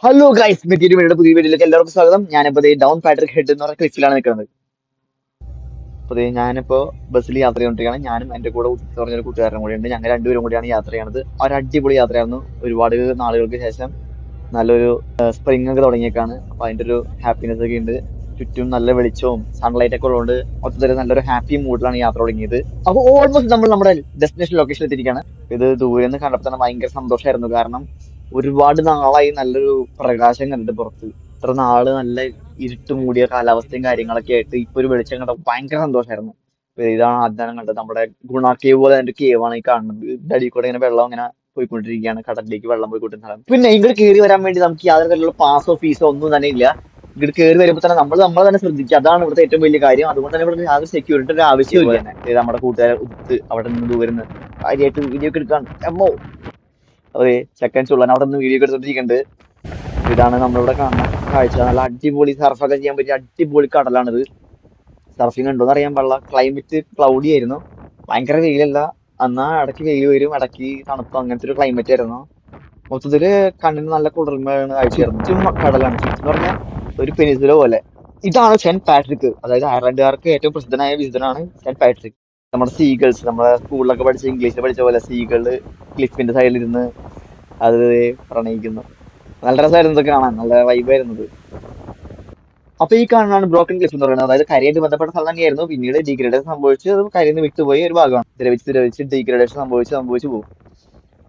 Hello guys, material വീഡിയോയുടെ പുതിയ വീഡിയോയിലേക്ക് എല്ലാവർക്കും സ്വാഗതം. ഞാനിപ്പോ ഡൗൺ പാട്രിക് ഹെഡ് എന്ന് പറഞ്ഞ ക്ലിഫിലാണ് നിൽക്കുന്നത്. അപ്പോൾ ഞാനിപ്പോ ബസ്സിൽ യാത്ര ചെയ്തുകൊണ്ടിരിക്കുകയാണ്. ഞാനും എന്റെ കൂടെ ഉദിത്ത് എന്ന് പറഞ്ഞൊരു കൂട്ടുകാരനും കൂടി ഉണ്ട്. ഞങ്ങൾ രണ്ടുപേരും കൂടിയാണ് യാത്ര ചെയ്യണത്. ഒരു അടിപൊളി യാത്രയായിരുന്നു. ഒരുപാട് നാളുകൾക്ക് ശേഷം നല്ലൊരു സ്പ്രിംഗ് ഒക്കെ തുടങ്ങിയേക്കാണ്. അപ്പൊ അതിന്റെ ഒരു ഹാപ്പിനെസ് ഒക്കെ ഉണ്ട്. ചുറ്റും നല്ല വെളിച്ചവും സൺലൈറ്റ് ഒക്കെ ഉള്ളതുകൊണ്ട് മൊത്തത്തിൽ നല്ലൊരു ഹാപ്പി മൂഡിലാണ് യാത്ര തുടങ്ങിയത്. അപ്പോൾ ഓൾമോസ്റ്റ് നമ്മൾ നമ്മുടെ ഡെസ്റ്റിനേഷൻ ലൊക്കേഷനിൽ എത്തിയിരിക്കുകയാണ്. ഇത് ദൂരെ നിന്ന് കണ്ടപ്പോൾ തന്നെ ഭയങ്കര സന്തോഷമായിരുന്നു. കാരണം ഒരുപാട് നാളായി നല്ലൊരു പ്രകാശം കണ്ടിട്ട് പുറത്ത്. ഇത്ര നാള് നല്ല ഇരുട്ട് മൂടിയ കാലാവസ്ഥയും കാര്യങ്ങളൊക്കെ ആയിട്ട് ഇപ്പൊ ഒരു വെളിച്ചം കണ്ടപ്പോൾ ഭയങ്കര സന്തോഷമായിരുന്നു. ഇതാണ് ആദ്യം കണ്ടത്. നമ്മുടെ ഗുണ കേവ് പോലെ അതിന്റെ കേവാണ് ഈ കാണുന്നത്. ഇതിന്റെ അടിയിൽ കൂടെ ഇങ്ങനെ വെള്ളം ഇങ്ങനെ പോയിക്കൊണ്ടിരിക്കുകയാണ്. കടലിലേക്ക് വെള്ളം പോയിക്കൊണ്ടിരുന്ന സ്ഥലം. പിന്നെ ഇങ്ങോട്ട് കയറി വരാൻ വേണ്ടി നമുക്ക് യാതൊരു തരത്തിലുള്ള പാസോ ഫീസോ ഒന്നും തന്നെ ഇല്ല. ഇങ്ങോട്ട് കയറി വരുമ്പോൾ തന്നെ നമ്മൾ തന്നെ ശ്രദ്ധിക്കുക. അതാണ് ഇവിടുത്തെ ഏറ്റവും വലിയ കാര്യം. അതുകൊണ്ട് തന്നെ ഇവിടെ യാതൊരു സെക്യൂരിറ്റിയുടെ ആവശ്യമില്ല തന്നെ. നമ്മുടെ കൂട്ടുകാരെ ഉത്ത് അവിടെ നിന്ന് ദൂരുന്ന് കാര്യമായിട്ട് വീഡിയോ ഒക്കെ എടുക്കാൻ അമ്മോ അതെ ചെക്കൻ ചുള്ളൻ അവിടെ നിന്ന് വീഡിയോ ഒക്കെ എടുത്തോണ്ടിരിക്കുന്നുണ്ട്. ഇതാണ് നമ്മളിവിടെ കാണുന്ന കാഴ്ച. നല്ല അടിപൊളി സർഫൊക്കെ ചെയ്യാൻ പറ്റിയ അടിപൊളി കടലാണിത്. സർഫിങ് ഉണ്ടോന്ന് അറിയാൻ പാടില്ല. ക്ലൈമറ്റ് ക്ലൗഡി ആയിരുന്നു. ഭയങ്കര വെയിലല്ല. എന്നാ ഇടയ്ക്ക് വെയിൽ വരും, ഇടയ്ക്ക് തണുപ്പ്, അങ്ങനത്തെ ഒരു ക്ലൈമറ്റ് ആയിരുന്നു. മൊത്തത്തില് കണ്ണിന് നല്ല കുളിർമയാണ് കാഴ്ചയായിരുന്നു. ചുറ്റും കടലാണ്. ചുറ്റും പറഞ്ഞാൽ ഒരു പെനിസുല പോലെ. ഇതാണ് സെന്റ് പാട്രിക്. അതായത് അയർലൻഡുകാർക്ക് ഏറ്റവും പ്രസിദ്ധനായ വിസിറ്ററാണ് സെന്റ് പാട്രിക്. നമ്മുടെ സീഗൾസ്, നമ്മുടെ സ്കൂളിലൊക്കെ പഠിച്ച ഇംഗ്ലീഷിൽ പഠിച്ച പോലെ സീകള് ക്ലിഫിന്റെ സൈഡിൽ ഇരുന്ന് അത് പ്രണയിക്കുന്നു. നല്ല രസമായിരുന്നു ഇതൊക്കെ കാണാൻ. നല്ല വൈബായിരുന്നത്. അപ്പൊ ഈ കാണുന്നതാണ് ബ്രോക്കൺ ക്ലിഫ് എന്ന് പറയുന്നത്. അതായത് കരയായിട്ട് ബന്ധപ്പെട്ട സ്ഥലം തന്നെയായിരുന്നു. പിന്നീട് ഡീഗ്രഡേഷൻ സംഭവിച്ച് അത് കരയിൽ നിന്ന് വിട്ടുപോയി ഒരു ഭാഗമാണ്. ദ്രവിച്ച് ഡീഗ്രഡേഷൻ സംഭവിച്ച് പോകും.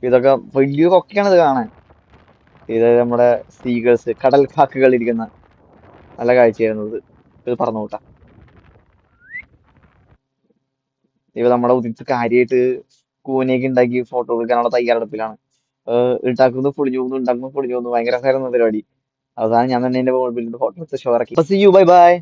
ഇതൊക്കെ വലിയ കൊക്കെയാണ് ഇത് കാണാൻ. ഇത് നമ്മുടെ സീഗൾസ്, കടൽ കാക്കകൾ ഇരിക്കുന്ന നല്ല കാഴ്ചയായിരുന്നു ഇത്. ഇത് പറഞ്ഞു കൂട്ടാ. ഇവ നമ്മുടെ ഉദിച്ച് കാര്യമായിട്ട് കൂനയൊക്കെ ഉണ്ടാക്കി ഫോട്ടോ എടുക്കാനുള്ള തയ്യാറെടുപ്പിലാണ്. ഉണ്ടാക്കുന്നത് പൊളിഞ്ഞു പോകുന്നു, ഉണ്ടാക്കുന്നത് പൊളിഞ്ഞു പോകുന്നു. ഭയങ്കര രസമായിരുന്നു പരിപാടി. അവസാനം ഞാൻ തന്നെ എന്റെ ഫോട്ടോ എടുത്ത് ഷോ ഇറക്കി. Bye bye.